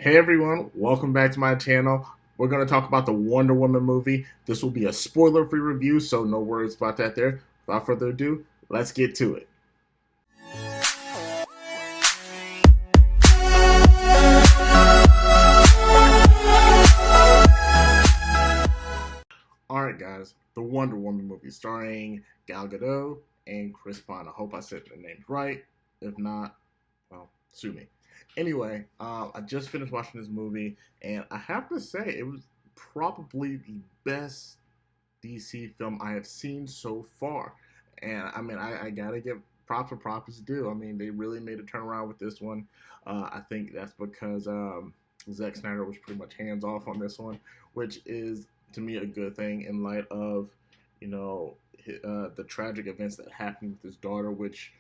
Hey everyone, welcome back to my channel. We're going to talk about the Wonder Woman movie. This will be a spoiler free review, so no worries about that there. Without further ado, let's get to it. Alright, guys, the Wonder Woman movie starring Gal Gadot and Chris Pine. I hope I said their names right. If not, well, sue me. Anyway, I just finished watching this movie, and I have to say, it was probably the best DC film I have seen so far. And I mean, I gotta give props where props is due. I mean, they really made a turnaround with this one. I think that's because Zack Snyder was pretty much hands off on this one, which is to me a good thing in light of you know the tragic events that happened with his daughter, which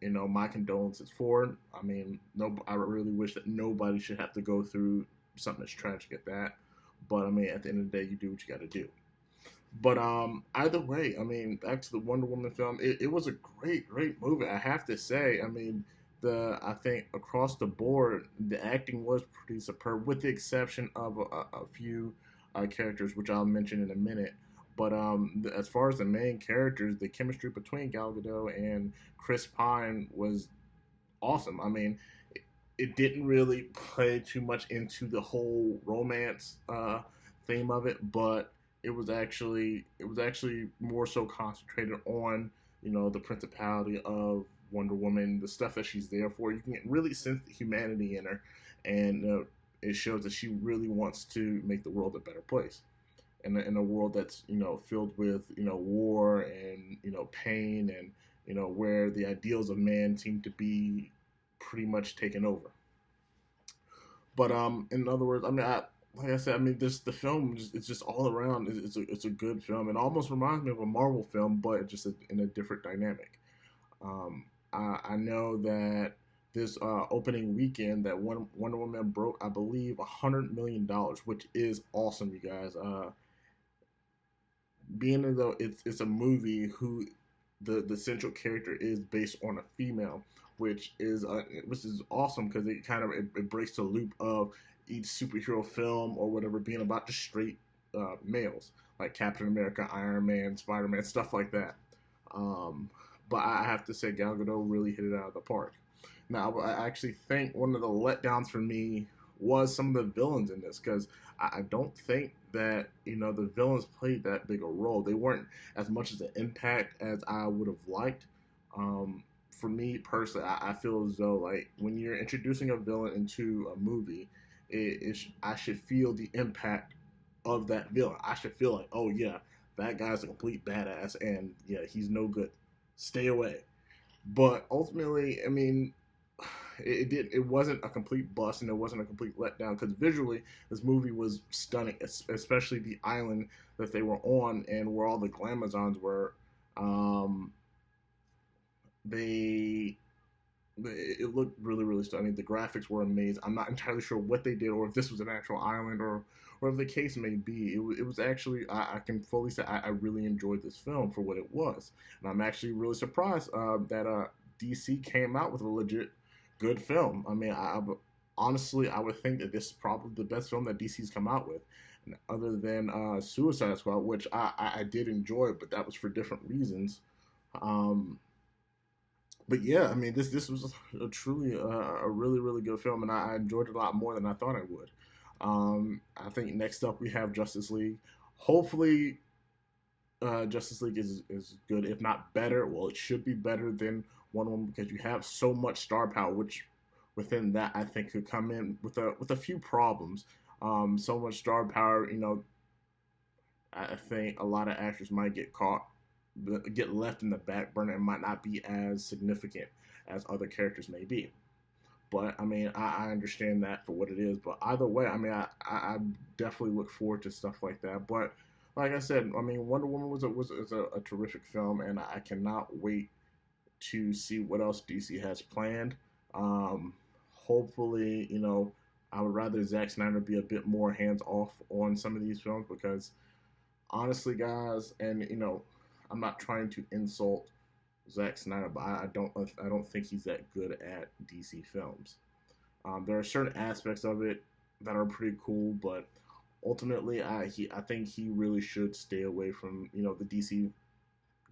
my condolences for. I mean, no, I really wish that nobody should have to go through something as tragic as that. But I mean, at the end of the day, you do what you got to do. But either way, I mean, back to the Wonder Woman film, it was a great movie. I have to say. I mean, the I think across the board, the acting was pretty superb, with the exception of a few characters, which I'll mention in a minute. But as far as the main characters, the chemistry between Gal Gadot and Chris Pine was awesome. I mean, it didn't really play too much into the whole romance theme of it, but it was actually more so concentrated on the principality of Wonder Woman, the stuff that she's there for. You can really sense the humanity in her, and it shows that she really wants to make the world a better place, in a world that's filled with war and pain, and where the ideals of man seem to be pretty much taken over. But in other words, I mean, like I said, I mean, this the film it's just all around. It's a good film. It almost reminds me of a Marvel film, but just in a different dynamic. I know that this opening weekend that Wonder Woman broke, I believe, $100 million, which is awesome, you guys. Being as though it's a movie who the central character is based on a female, which is awesome because it breaks the loop of each superhero film or whatever being about just straight males like Captain America, Iron Man, Spider Man, stuff like that. Um, but I have to say Gal Gadot really hit it out of the park. Now I actually think one of the letdowns for me was some of the villains in this, because I don't think that the villains played that big a role. They weren't as much as an impact as I would have liked. For me personally, I feel as though, like, when you're introducing a villain into a movie, I should feel the impact of that villain. I should feel like, oh yeah, that guy's a complete badass, and yeah, he's no good. Stay away. But ultimately, I mean, it wasn't a complete bust, and it wasn't a complete letdown, because visually this movie was stunning, especially the island that they were on and where all the glamazons were. Um, they it looked really stunning. The graphics were amazing. I'm not entirely sure what they did, or if this was an actual island, or if the case may be. It was actually, I can fully say I really enjoyed this film for what it was, and I'm actually really surprised that DC came out with a legit good film. I mean, honestly, I would think that this is probably the best film that DC's come out with, other than Suicide Squad, which I did enjoy, but that was for different reasons. Um, but yeah, I mean, this was a truly a really good film, and I enjoyed it a lot more than I thought I would. I think next up we have Justice League. Hopefully, Justice League is good, if not better. Well, it should be better than one because you have so much star power, which within that I think could come in with a few problems. So much star power, I think a lot of actors might get left in the back burner, and might not be as significant as other characters may be. But I mean, I understand that for what it is. But either way, I mean, I definitely look forward to stuff like that. But like I said, I mean, Wonder Woman was a terrific film, and I cannot wait to see what else DC has planned. Hopefully, I would rather Zack Snyder be a bit more hands off on some of these films, because honestly, guys, and I'm not trying to insult Zack Snyder, but I don't think he's that good at DC films. There are certain aspects of it that are pretty cool, but ultimately, I think he really should stay away from the DC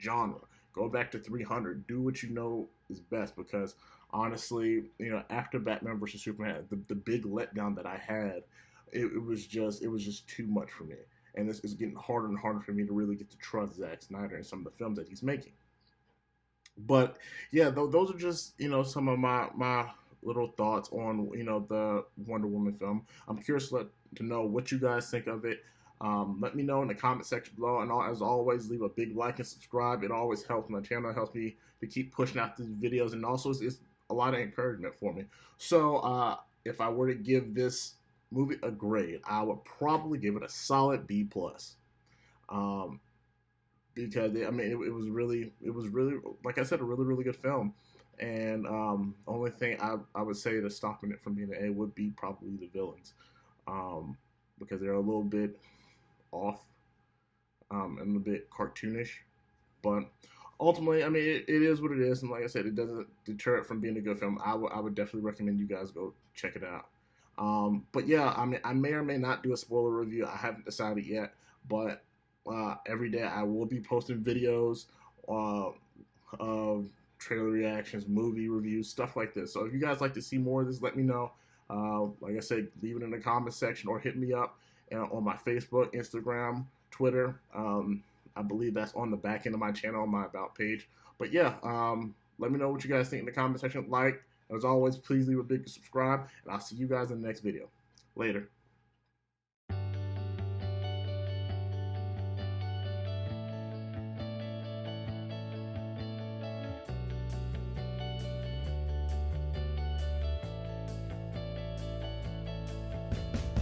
genre. Go back to 300. Do what you know is best, because honestly, after Batman versus Superman, the big letdown that I had, it was just too much for me, and it's getting harder and harder for me to really get to trust Zack Snyder and some of the films that he's making. But yeah, those are just some of my little thoughts on the Wonder Woman film. I'm curious to know what you guys think of it. Let me know in the comment section below, and as always, leave a big like and subscribe. It always helps my channel. It helps me to keep pushing out these videos, and also it's a lot of encouragement for me. So if I were to give this movie a grade, I would probably give it a solid B plus. Um, because it was really, like I said, a really really good film. And the only thing I would say to stopping it from being an A would be probably the villains, um, because they're a little bit off, and a bit cartoonish. But ultimately, I mean, it is what it is, and like I said, it doesn't deter it from being a good film. I would definitely recommend you guys go check it out. But yeah, I mean, I may or may not do a spoiler review. I haven't decided yet, but every day I will be posting videos uh, of trailer reactions, movie reviews, stuff like this. So if you guys like to see more of this, let me know. Like I said, leave it in the comment section or hit me up on my Facebook, Instagram, Twitter. I believe that's on the back end of my channel on my About page. But yeah, let me know what you guys think in the comment section. Like, as always, please leave a big subscribe, and I'll see you guys in the next video. Later.